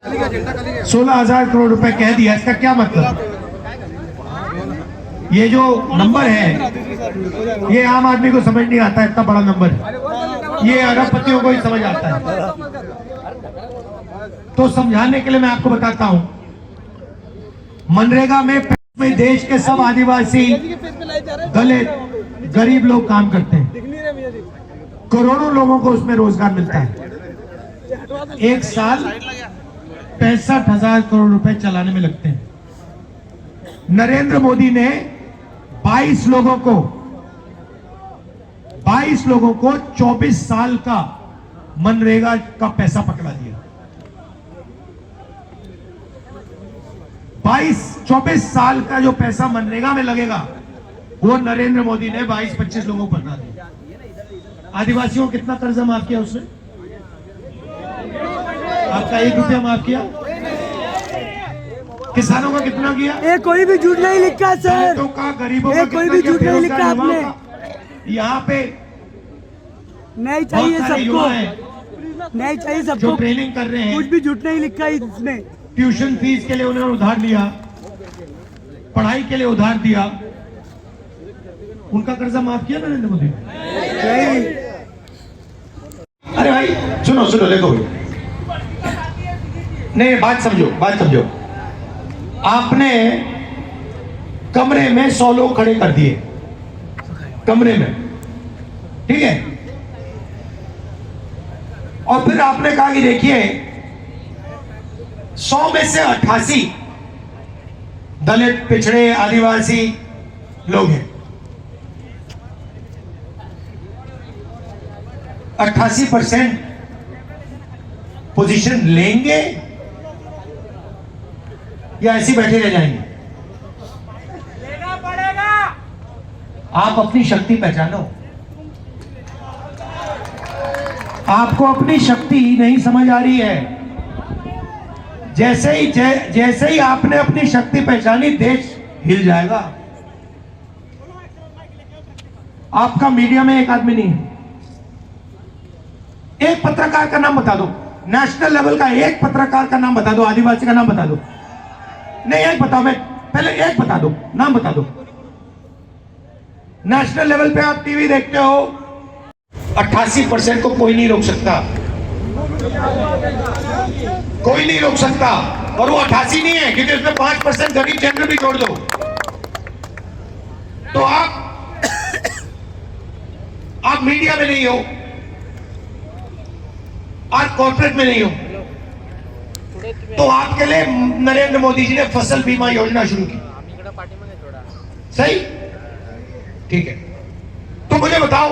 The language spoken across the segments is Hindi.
16,000 करोड़ रुपए कह दिया, इसका क्या मतलब? ये जो नंबर है ये आम आदमी को समझ नहीं आता, इतना बड़ा नंबर ये अरबपतियों को ही समझ आता है। तो समझाने के लिए मैं आपको बताता हूं, मनरेगा में देश के सब आदिवासी, दलित, गरीब लोग काम करते हैं, करोड़ों लोगों को उसमें रोजगार मिलता है। एक साल 65,000 करोड़ रुपए चलाने में लगते हैं। नरेंद्र मोदी ने 22 लोगों को 24 साल का मनरेगा का पैसा पकड़ा दिया। 24 साल का जो पैसा मनरेगा में लगेगा वो नरेंद्र मोदी ने 22-25 लोगों को पकड़ा दिया। आदिवासियों को कितना कर्जा माफ किया उसने? आपका 1 रुपया माफ किया। किसानों का कितना किया? ये कोई भी झूठ नहीं लिखा सर, तो का गरीबों का कोई भी झूठ नहीं लिखा आपने। यहाँ पे नहीं चाहिए सबको, नहीं चाहिए सबको, जो ट्रेनिंग कर रहे हैं, कुछ भी झूठ नहीं लिखा इसमें। ट्यूशन फीस के लिए उन्होंने उधार लिया, पढ़ाई के लिए उधार दिया, उनका कर्जा माफ किया नरेंद्र मोदी ने? अरे भाई सुनो देखो, नहीं बात समझो। आपने कमरे में 100 लोग खड़े कर दिए, कमरे में, ठीक है, और फिर आपने कहा कि देखिए 100 में से 88 दलित, पिछड़े, आदिवासी लोग हैं। 88% पोजीशन लेंगे या ऐसे बैठे रह जाएंगे? लेना पड़ेगा। आप अपनी शक्ति पहचानो। आपको अपनी शक्ति नहीं समझ आ रही है। जैसे ही आपने अपनी शक्ति पहचानी, देश हिल जाएगा। आपका मीडिया में एक आदमी नहीं है। एक पत्रकार का नाम बता दो, नेशनल लेवल का एक पत्रकार का नाम बता दो, आदिवासी का नाम बता दो। नहीं एक बताओ, मैं पहले एक बता दो, नाम बता दो। नेशनल लेवल पे आप टीवी देखते हो, 88% को कोई नहीं रोक सकता, कोई नहीं रोक सकता। और वो 88 नहीं है, क्योंकि उसमें 5% गरीब जनरल भी जोड़ दो तो आप मीडिया में नहीं हो, आप कॉर्पोरेट में नहीं हो, तो आपके लिए नरेंद्र मोदी जी ने फसल बीमा योजना शुरू की। सही, ठीक है। तो मुझे बताओ,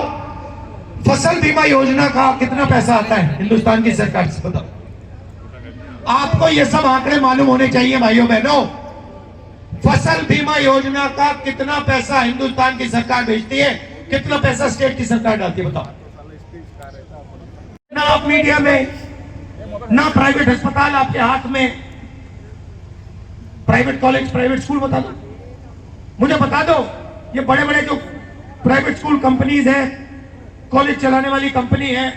फसल बीमा योजना का कितना पैसा आता है हिंदुस्तान की सरकार से? बताओ। आपको ये सब आंकड़े मालूम होने चाहिए भाइयों बहनों। फसल बीमा योजना का कितना पैसा हिंदुस्तान की सरकार भेजती है, कितना पैसा स्टेट की सरकार डालती है? बताओ। ना आप मीडिया में, ना प्राइवेट अस्पताल आपके हाथ में, प्राइवेट कॉलेज, प्राइवेट स्कूल बता दो मुझे, बता दो। ये बड़े बड़े जो प्राइवेट स्कूल कंपनीज हैं, कॉलेज चलाने वाली कंपनी है,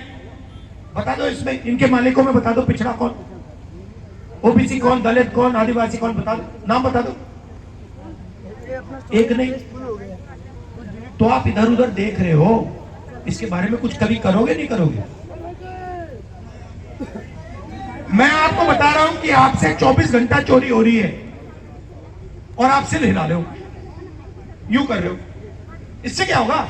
बता दो इसमें इनके मालिकों में बता दो, पिछड़ा कौन, ओबीसी कौन, दलित कौन, आदिवासी कौन, बता दो, नाम बता दो। एक नहीं। तो आप इधर उधर देख रहे हो, इसके बारे में कुछ कभी करोगे नहीं करोगे? मैं आपको बता रहा हूं कि आपसे 24 घंटा चोरी हो रही है और आप सिर हिला रहे हो, यूं कर रहे हो। इससे क्या होगा?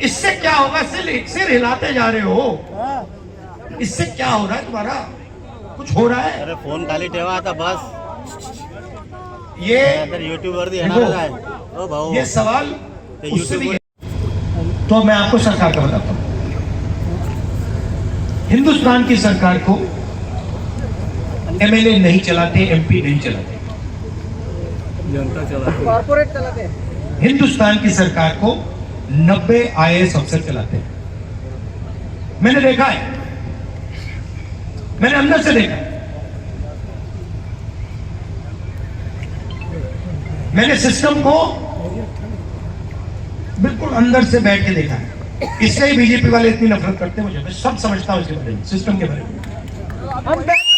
इससे क्या होगा? सिर हिलाते जा रहे हो, इससे क्या हो रहा है तुम्हारा? कुछ हो रहा है? अरे फोन खाली ठेवा था बस। ये यूट्यूब वरती ये सवाल उससे नहीं है। तो मैं आपको सरकार का बताता हूं। हिंदुस्तान की सरकार को एमएलए नहीं चलाते, एमपी नहीं चलाते, जनता चलाती, कॉर्पोरेट चलाते हैं। हिंदुस्तान की सरकार को 90 आईएएस अफसर चलाते हैं। मैंने देखा है, मैंने अंदर से देखा, मैंने सिस्टम को बिल्कुल अंदर से बैठ के देखा है। इससे ही बीजेपी वाले इतनी नफरत करते हैं मुझे, मैं सब समझता हूं इसके बारे में, सिस्टम के बारे में। हम